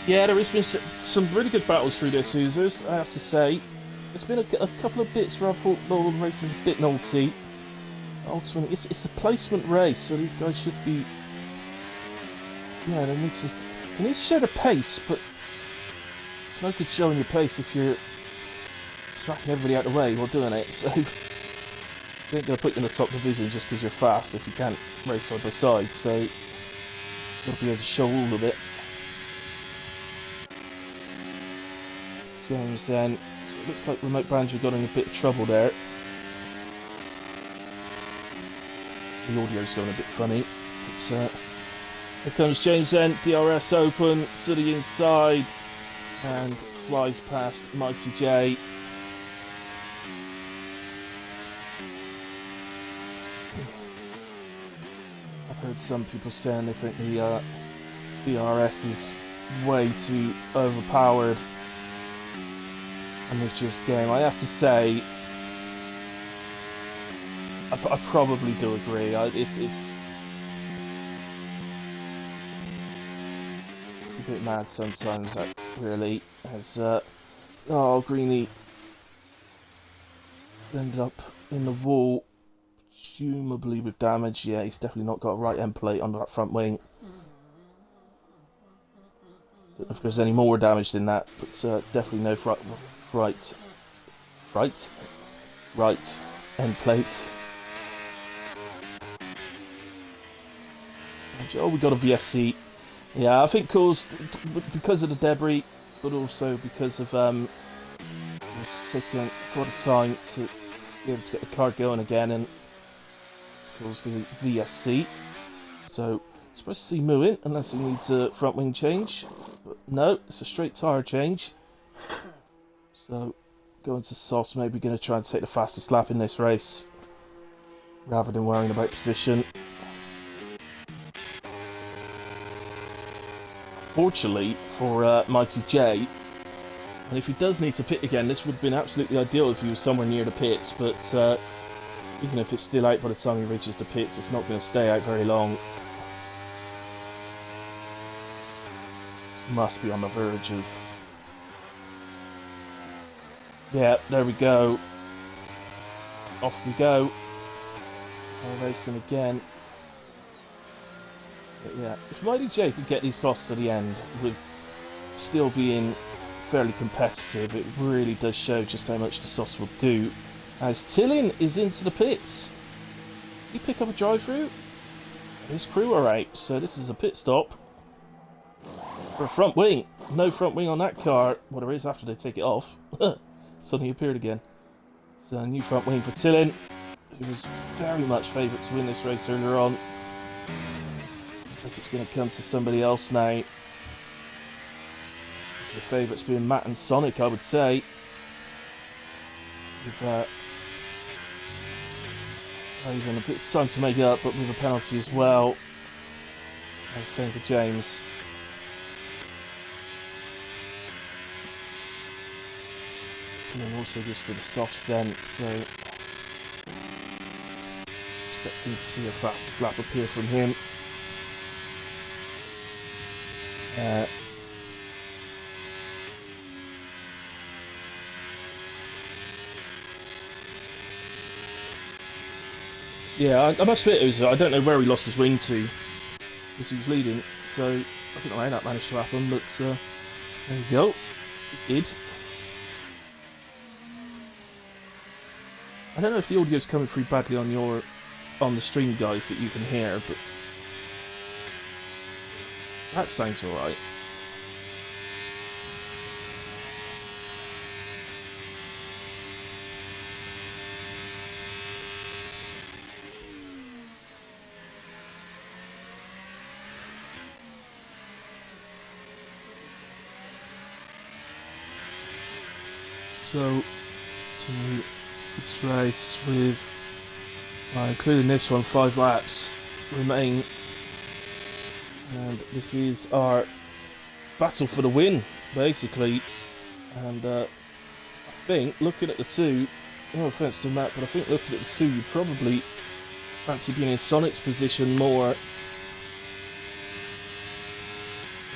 Yeah, there has been some really good battles through this, users, I have to say. There's been a couple of bits where I thought the racing's a bit naughty. ultimately, it's a placement race, so these guys should be. Yeah, they need to show the pace, but it's no good showing your pace if you're smacking everybody out of the way while doing it. So they ain't gonna put you in the top division just because you're fast if you can't race side by side. So you've got to be able to show all of it. James then. So it looks like Remote Banjo got in a bit of trouble there. The audio's going a bit funny. But, here comes James then. DRS open to the inside and flies past Mighty J. I've heard some people saying they think the DRS is way too overpowered in this game. I have to say, I probably do agree. It's a bit mad sometimes, that really. As Greeny ended up in the wall, presumably with damage. Yeah, he's definitely not got a right end plate on that front wing. Don't know if there's any more damage than that, but definitely no right end plate. Oh, we got a VSC. Yeah, I think caused because of the debris, but also because of it was taking quite a time to be able to get the car going again, and it's caused the VSC. So supposed to see moving unless he needs a front wing change, but no, it's a straight tyre change. So going to softs, maybe going to try and take the fastest lap in this race rather than worrying about position. Fortunately for Mighty J, and if he does need to pit again, this would have been absolutely ideal if he was somewhere near the pits, but even if it's still out by the time he reaches the pits, it's not going to stay out very long. It must be on the verge of... Yeah, there we go. Off we go. We're racing again. But yeah, if Mighty J could get these softs to the end with still being fairly competitive, it really does show just how much the softs will do. As Tillin is into the pits. He pick up a drive-through? His crew are out, so this is a pit stop for a front wing. No front wing on that car. Well, there is after they take it off. Suddenly appeared again. So a new front wing for Tillin, who was very much favourite to win this race earlier on. Looks like it's going to come to somebody else now. The favourites being Matt and Sonic, I would say. With even a bit of time to make it up, but with a penalty as well. And same for James. And also just to the softs then, so expecting to see a fastest lap appear from him. Yeah, I must admit, I don't know where he lost his wing to, because he was leading, so I don't know how that managed to happen, but there you go, it did. I don't know if the audio's coming through badly on the stream, guys, that you can hear, but that sounds alright. So, this race with, including this one, 5 laps remain, and this is our battle for the win, basically. And I think, looking at the two, no offence to Matt, but I think looking at the two, you probably fancy being in Sonic's position more.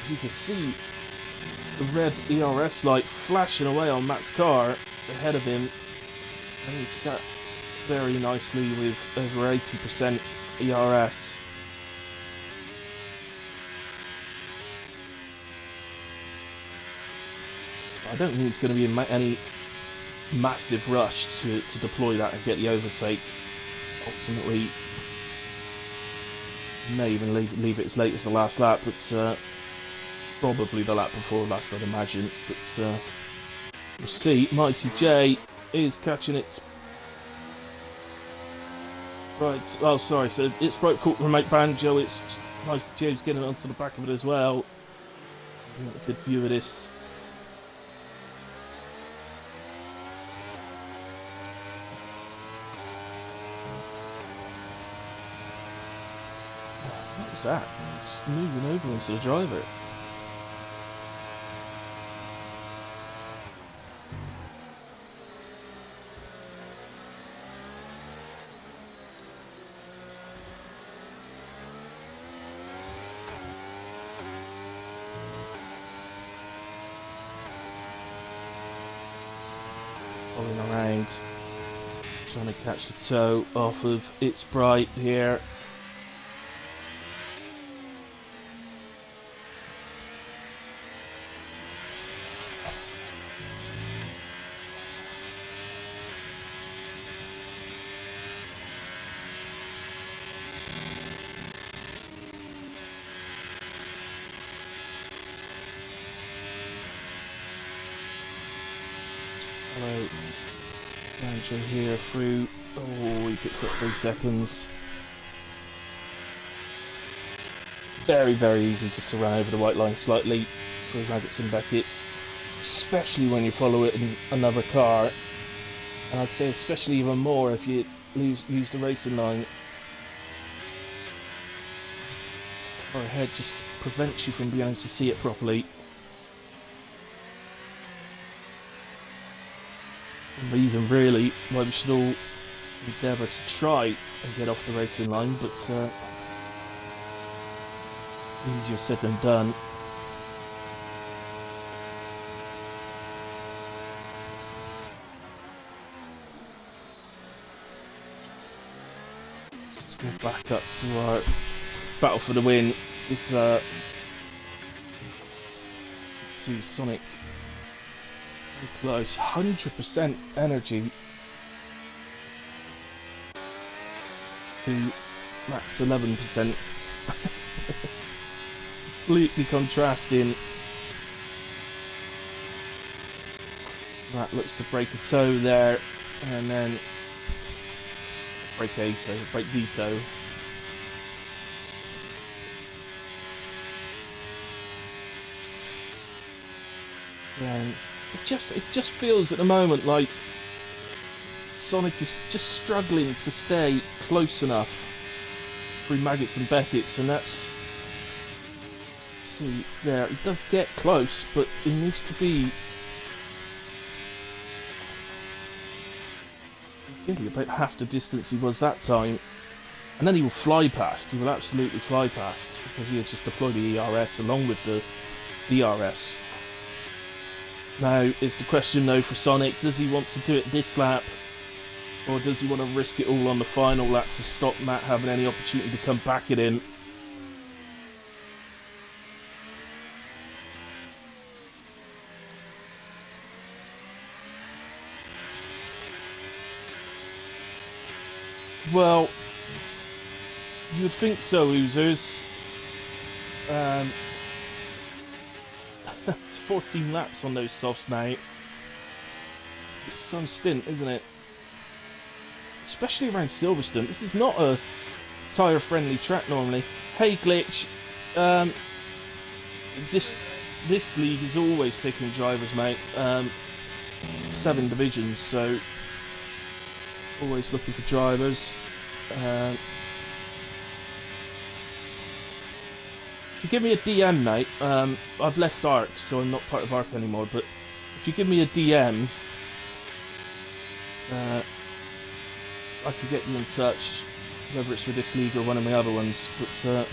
As you can see, the red ERS light flashing away on Matt's car ahead of him. And he's sat very nicely with over 80% ERS. I don't think it's going to be any massive rush to deploy that and get the overtake. Ultimately, may even leave it as late as the last lap, but probably the lap before last, I'd imagine. But we'll see. Mighty J is catching it. Right, oh sorry, so it's right caught remote banjo, it's Mighty J's getting onto the back of it as well. Not a good view of this. What was that? Just moving over into the driver. Rolling around, trying to catch the toe off of It's Bright here. Hello, Banjo here through. Oh, he picks up 3 seconds. Very, very easy just to run over the white line slightly through Maggots and Beckett's, especially when you follow it in another car. And I'd say especially even more if you use the racing line. Far ahead just prevents you from being able to see it properly. Reason really why we should all endeavour to try and get off the racing line, but easier said than done. Let's go back up to our battle for the win. This see Sonic close, 100% energy to max 11%. Completely contrasting. That looks to break a toe there, and then break the toe. And it just feels at the moment like Sonic is just struggling to stay close enough through Maggots and Beckett's, and that's, see there, it does get close, but it needs to be really about half the distance he was that time, and then he will fly past. He will absolutely fly past because he had just deployed the ERS along with the DRS. Now, is the question though for Sonic, does he want to do it this lap, or does he want to risk it all on the final lap to stop Matt having any opportunity to come back at him? Well, you would think so, Oozers. 14 laps on those softs now. It's some stint, isn't it? Especially around Silverstone. This is not a tyre-friendly track normally. Hey, Glitch. This league is always taking drivers, mate. 7 divisions, so always looking for drivers. If you give me a DM, mate, I've left ARC, so I'm not part of ARC anymore, but if you give me a DM, I could get you in touch, whether it's with this league or one of my other ones. But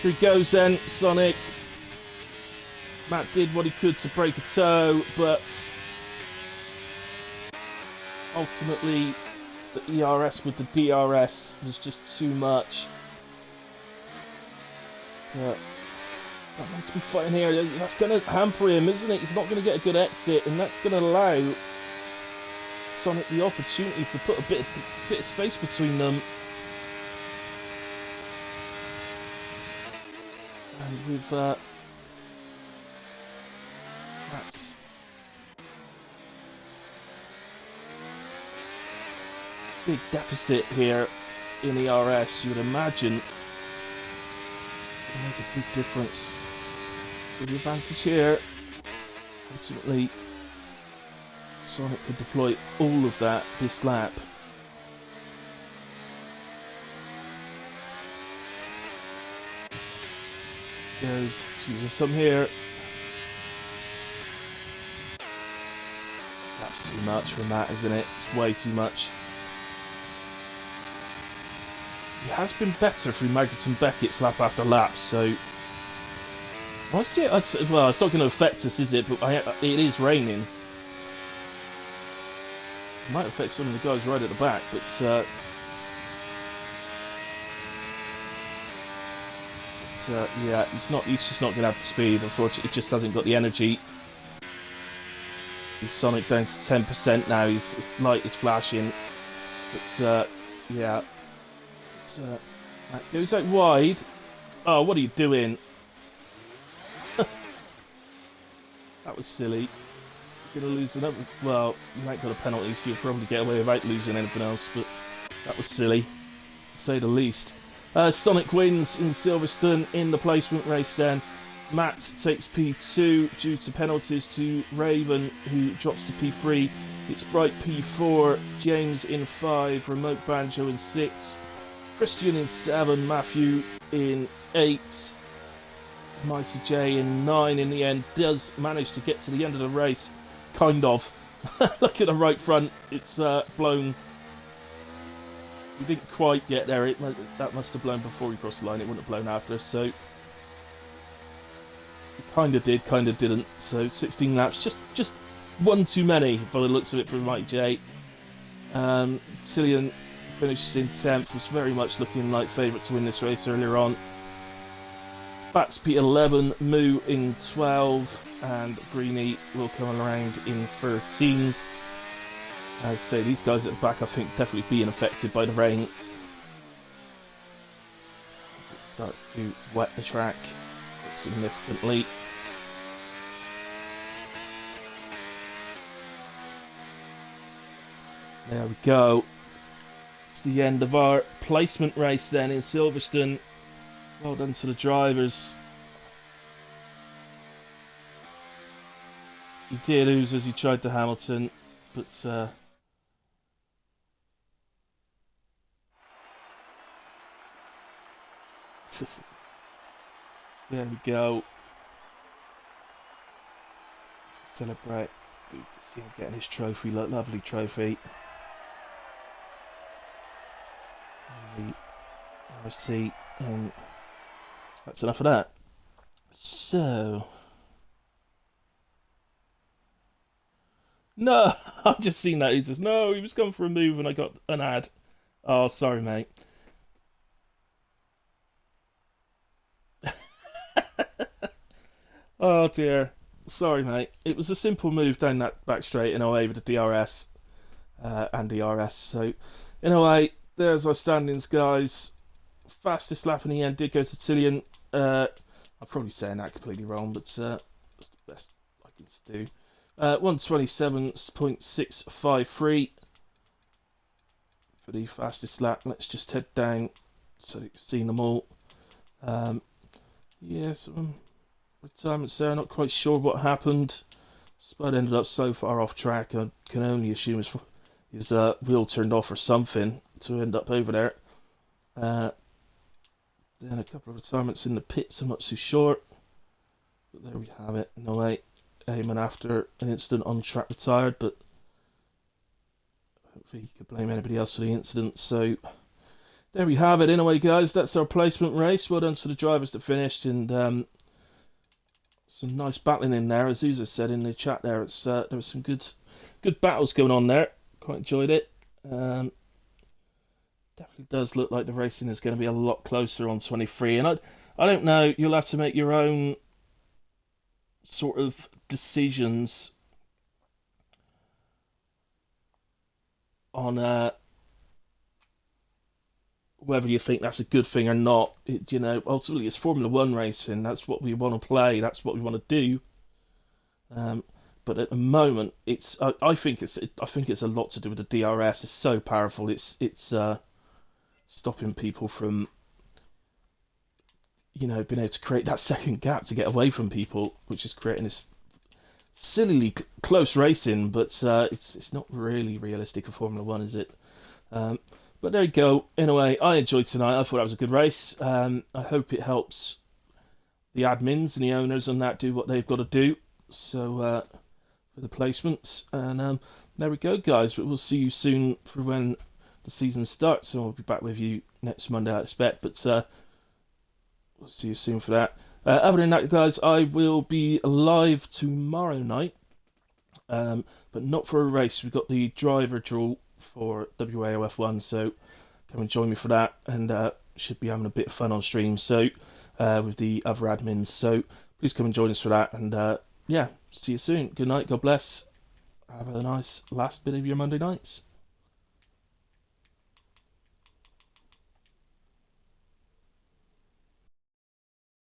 here he goes then, Sonic. Matt did what he could to break a toe, but ultimately the ERS with the DRS was just too much. So, not meant to be fighting here. That's going to hamper him, isn't it? He's not going to get a good exit, and that's going to allow Sonic the opportunity to put a bit of space between them. And with that's big deficit here in the RS, you would imagine it'll make a big difference. So the advantage here, ultimately, Sonic could deploy all of that this lap. Goes using some here. That's too much from that, isn't it? It's way too much. He has been better through Magnussen Beckett's lap after lap, so I see it. Well, it's not going to affect us, is it? But it is raining. It might affect some of the guys right at the back, but yeah, he's just not going to have the speed. Unfortunately, he just hasn't got the energy. He's Sonic down to 10% now. His light is flashing. But yeah, that goes out wide. Oh, what are you doing? That was silly. You're going to lose another. Well, you ain't got a penalty, so you'll probably get away without losing anything else. But that was silly, to say the least. Sonic wins in Silverstone in the placement race then. Matt takes P2 due to penalties to Raven, who drops to P3. It's Bright P4, James in 5, Remote Banjo in 6, Christian in 7, Matthew in 8, Mighty J in 9 in the end. Does manage to get to the end of the race, kind of. Look at the right front, it's blown. He didn't quite get there. That must have blown before he crossed the line. It wouldn't have blown after. So he kind of did, kind of didn't. So 16 laps, just one too many by the looks of it from Mike J. Cillian finished in 10th. Was very much looking like favourite to win this race earlier on. Bats P11, Moo in 12, and Greeny will come around in 13. I'd say these guys at the back, I think, definitely being affected by the rain. It starts to wet the track significantly. There we go. It's the end of our placement race then in Silverstone. Well done to the drivers. He did lose as he tried to Hamilton, but there we go. Celebrate. See him getting his trophy, lovely trophy. RC, that's enough of that. So, no, I've just seen that. He says, no, he was going for a move and I got an ad. Oh, sorry, mate. Oh dear, sorry mate. It was a simple move down that back straight in away with the DRS and DRS. So in a way, there's our standings, guys. Fastest lap in the end did go to Cillian. I'm probably saying that completely wrong, but that's the best I can do. 127.653 for the fastest lap. Let's just head down so you've seen them all. Yes. Retirements there, not quite sure what happened. Spud ended up so far off track, I can only assume his wheel turned off or something to end up over there. Then a couple of retirements in the pits, I'm not too sure. But there we have it. In a way, Eamon after an incident on track retired, but hopefully you could blame anybody else for the incident. So there we have it. In a way, guys, that's our placement race. Well done to the drivers that finished, and some nice battling in there, as Uza said in the chat there. There was some good battles going on there. Quite enjoyed it. definitely does look like the racing is going to be a lot closer on 23. And I don't know. You'll have to make your own sort of decisions on whether you think that's a good thing or not. Ultimately, it's Formula One racing. That's what we want to play. That's what we want to do. Um, but at the moment, I think it's a lot to do with the DRS. It's so powerful. It's stopping people from being able to create that second gap to get away from people, which is creating this sillily close racing. But it's not really realistic for Formula One, is it? But there you go. Anyway, I enjoyed tonight. I thought that was a good race. I hope it helps the admins and the owners and that do what they've got to do. So for the placements, and there we go, guys. But we'll see you soon for when the season starts. So I'll be back with you next Monday, I expect. But we'll see you soon for that. Other than that, guys, I will be live tomorrow night, but not for a race. We've got the driver draw for WAOF1, so come and join me for that, and should be having a bit of fun on stream. So with the other admins, so please come and join us for that. And yeah, see you soon. Good night. God bless. Have a nice last bit of your Monday nights.